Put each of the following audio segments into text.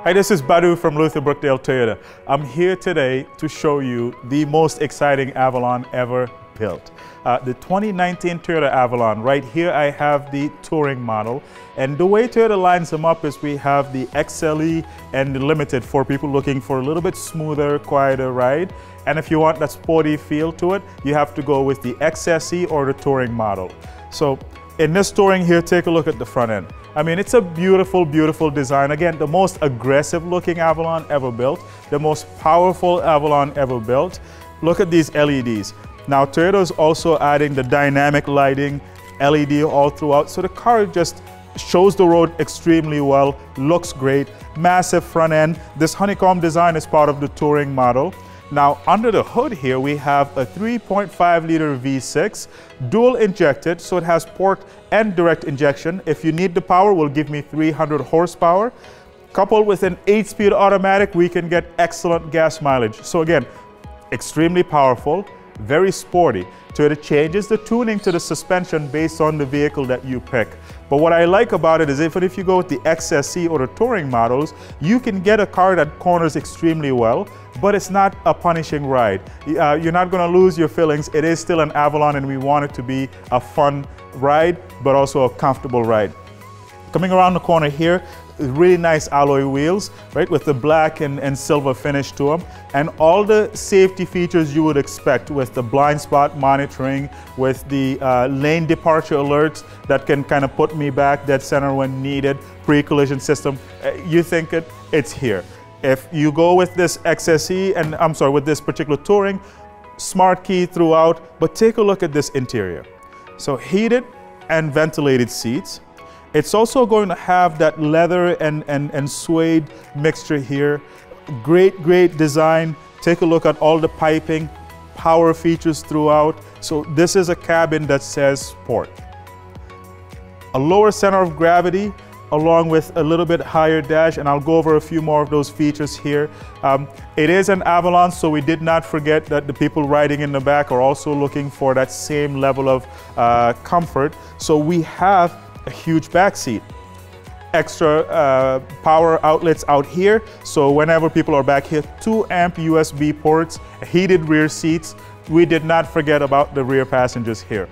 Hi, this is Badu from Luther Brookdale Toyota. I'm here today to show you the most exciting Avalon ever built. The 2019 Toyota Avalon. Right here I have the Touring model, and the way Toyota lines them up is we have the XLE and the Limited for people looking for a little bit smoother, quieter ride. And if you want that sporty feel to it, you have to go with the XSE or the Touring model. So in this Touring here, take a look at the front end. I mean, it's a beautiful, beautiful design. Again, the most aggressive looking Avalon ever built, the most powerful Avalon ever built. Look at these LEDs. Now, Toyota is also adding the dynamic lighting LED all throughout. So the car just shows the road extremely well, looks great, massive front end. This honeycomb design is part of the Touring model. Now, under the hood here, we have a 3.5 liter V6, dual injected, so it has port and direct injection. If you need the power, will give me 300 horsepower. Coupled with an 8-speed automatic, we can get excellent gas mileage. So again, extremely powerful, very sporty. Toyota changes the tuning to the suspension based on the vehicle that you pick. But what I like about it is even if you go with the XSE or the Touring models, you can get a car that corners extremely well, but it's not a punishing ride. You're not going to lose your feelings. It is still an Avalon, and we want it to be a fun ride, but also a comfortable ride. Coming around the corner here, really nice alloy wheels, right, with the black and silver finish to them, and all the safety features you would expect with the blind spot monitoring, with the lane departure alerts that can kind of put me back dead center when needed, pre-collision system. You think it's here. If you go with this XSE, and I'm sorry, with this particular Touring, smart key throughout, but take a look at this interior. So heated and ventilated seats. It's also going to have that leather and suede mixture here. Great, great design. Take a look at all the piping, power features throughout. So this is a cabin that says sport. A lower center of gravity along with a little bit higher dash, and I'll go over a few more of those features here. It is an Avalon, so we did not forget that the people riding in the back are also looking for that same level of comfort. So we have a huge back seat, extra power outlets out here, so whenever people are back here, 2 amp USB ports, heated rear seats. We did not forget about the rear passengers here,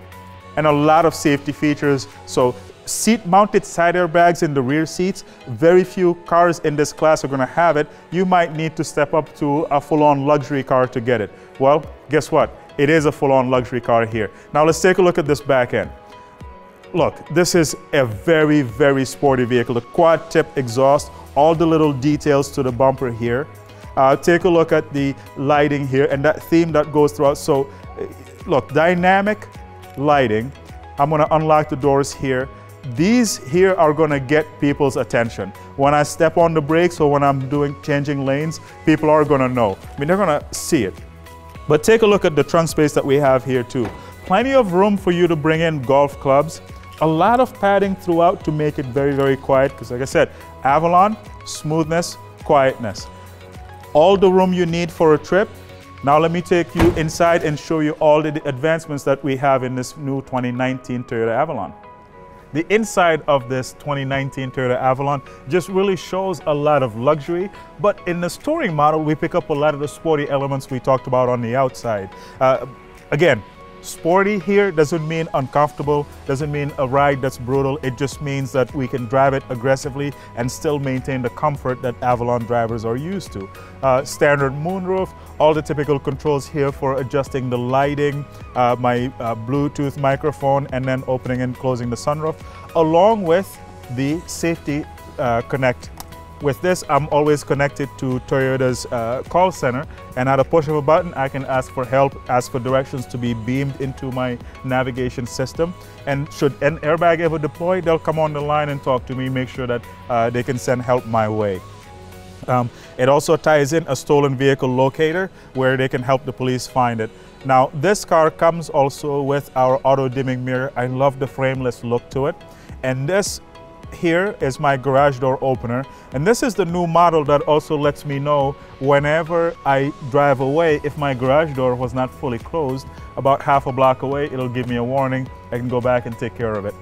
and a lot of safety features. So seat mounted side airbags in the rear seats. Very few cars in this class are going to have it. You might need to step up to a full-on luxury car to get it. Well, guess what? It is a full-on luxury car here. Now let's take a look at this back end. Look, this is a very, very sporty vehicle. The quad tip exhaust, all the little details to the bumper here. Take a look at the lighting here and that theme that goes throughout. So look, dynamic lighting. I'm going to unlock the doors here. These here are going to get people's attention. When I step on the brakes or when I'm changing lanes, people are going to know. I mean, they're going to see it. But take a look at the trunk space that we have here too. Plenty of room for you to bring in golf clubs. A lot of padding throughout to make it very, very quiet, because like I said, Avalon, smoothness, quietness. All the room you need for a trip. Now let me take you inside and show you all the advancements that we have in this new 2019 Toyota Avalon. The inside of this 2019 Toyota Avalon just really shows a lot of luxury, but in the Touring model, we pick up a lot of the sporty elements we talked about on the outside. Again, sporty here doesn't mean uncomfortable, doesn't mean a ride that's brutal. It just means that we can drive it aggressively and still maintain the comfort that Avalon drivers are used to. Standard moonroof, all the typical controls here for adjusting the lighting, my Bluetooth microphone, and then opening and closing the sunroof, along with the safety connect. With this, I'm always connected to Toyota's call center, and at a push of a button, I can ask for help, ask for directions to be beamed into my navigation system. And should an airbag ever deploy, they'll come on the line and talk to me, make sure that they can send help my way. It also ties in a stolen vehicle locator where they can help the police find it. Now, this car comes also with our auto dimming mirror. I love the frameless look to it. And this here is my garage door opener, and this is the new model that also lets me know whenever I drive away, if my garage door was not fully closed, about half a block away, it'll give me a warning. I can go back and take care of it.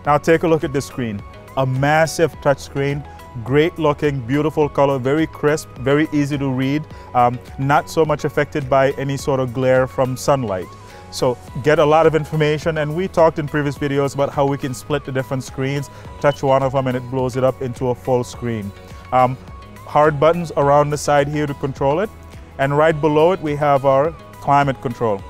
Now take a look at this screen. A massive touchscreen, Great looking, beautiful color, very crisp, very easy to read, not so much affected by any sort of glare from sunlight. So get a lot of information, and we talked in previous videos about how we can split the different screens, touch one of them and it blows it up into a full screen. Hard buttons around the side here to control it, and right below it we have our climate control.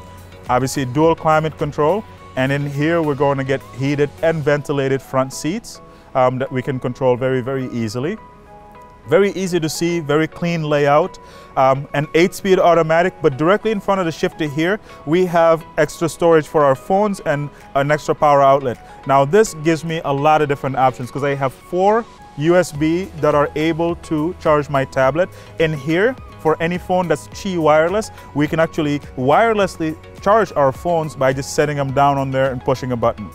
Obviously dual climate control, and in here we're going to get heated and ventilated front seats that we can control very, very easily. Very easy to see, very clean layout. An 8-speed automatic, but directly in front of the shifter here, we have extra storage for our phones and an extra power outlet. Now this gives me a lot of different options because I have 4 USB that are able to charge my tablet. In here, for any phone that's Qi wireless, we can actually wirelessly charge our phones by just setting them down on there and pushing a button.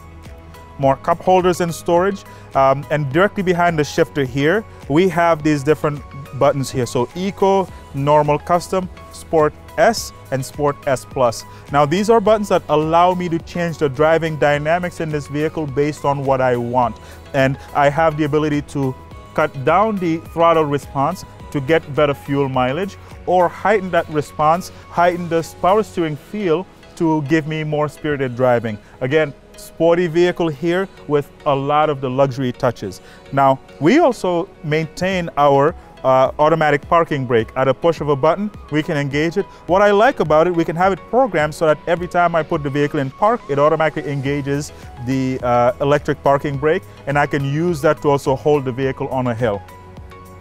More cup holders and storage, and directly behind the shifter here we have these different buttons here. So Eco, Normal, Custom, Sport S, and Sport S Plus. Now these are buttons that allow me to change the driving dynamics in this vehicle based on what I want, and I have the ability to cut down the throttle response to get better fuel mileage, or heighten that response, heighten the power steering feel to give me more spirited driving. Again, sporty vehicle here with a lot of the luxury touches. Now, we also maintain our automatic parking brake. At a push of a button, we can engage it. What I like about it, we can have it programmed so that every time I put the vehicle in park, it automatically engages the electric parking brake, and I can use that to also hold the vehicle on a hill.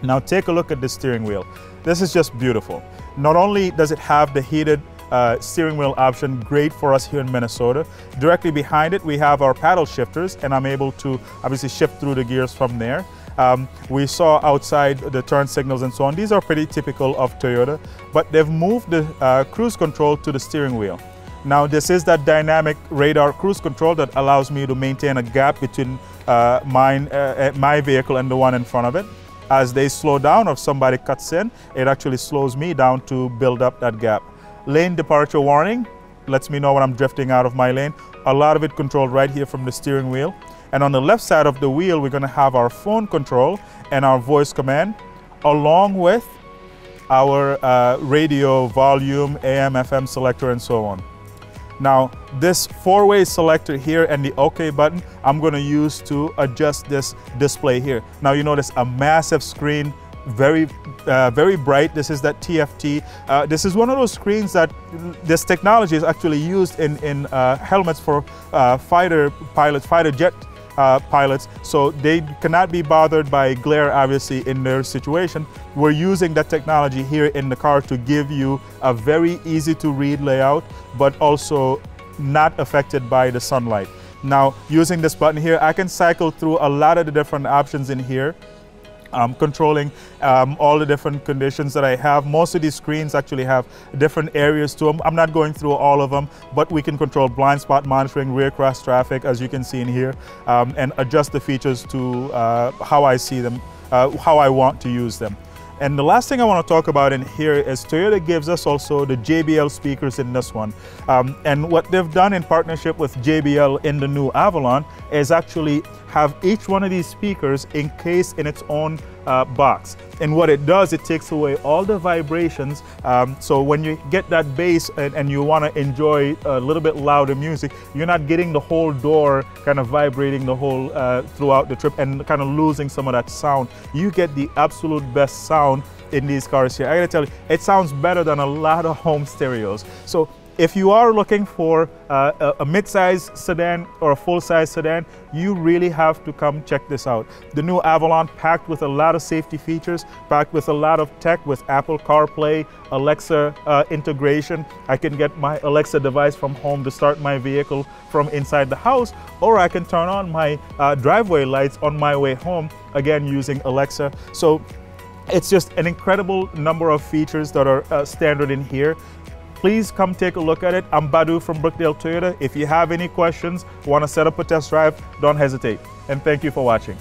Now take a look at the steering wheel. This is just beautiful. Not only does it have the heated steering wheel option, great for us here in Minnesota. Directly behind it we have our paddle shifters, and I'm able to obviously shift through the gears from there. We saw outside the turn signals and so on. These are pretty typical of Toyota, but they've moved the cruise control to the steering wheel. Now this is that dynamic radar cruise control that allows me to maintain a gap between my vehicle and the one in front of it. As they slow down or somebody cuts in, it actually slows me down to build up that gap. Lane departure warning lets me know when I'm drifting out of my lane. A lot of it controlled right here from the steering wheel. And on the left side of the wheel, we're going to have our phone control and our voice command, along with our radio volume, AM, FM selector, and so on. Now, this 4-way selector here and the OK button, I'm going to use to adjust this display here. Now you notice a massive screen, very bright. This is that TFT. This is one of those screens that this technology is actually used in helmets for fighter pilots, fighter jet pilots, so they cannot be bothered by glare obviously in their situation. We're using that technology here in the car to give you a very easy to read layout, but also not affected by the sunlight. Now using this button here, I can cycle through a lot of the different options in here. Controlling all the different conditions that I have. Most of these screens actually have different areas to them. I'm not going through all of them, but we can control blind spot monitoring, rear cross traffic, as you can see in here, and adjust the features to how I see them, how I want to use them. And the last thing I want to talk about in here is Toyota gives us also the JBL speakers in this one. And what they've done in partnership with JBL in the new Avalon is actually have each one of these speakers encased in its own box. And what it does, it takes away all the vibrations. So when you get that bass and you want to enjoy a little bit louder music, you're not getting the whole door kind of vibrating the whole throughout the trip and kind of losing some of that sound. You get the absolute best sound in these cars here. I gotta tell you, it sounds better than a lot of home stereos. So if you are looking for a mid-size sedan or a full-size sedan, you really have to come check this out. The new Avalon, packed with a lot of safety features, packed with a lot of tech with Apple CarPlay, Alexa integration. I can get my Alexa device from home to start my vehicle from inside the house, or I can turn on my driveway lights on my way home, again using Alexa. So it's just an incredible number of features that are standard in here. Please come take a look at it. I'm Badu from Brookdale Toyota. If you have any questions, want to set up a test drive, don't hesitate. And thank you for watching.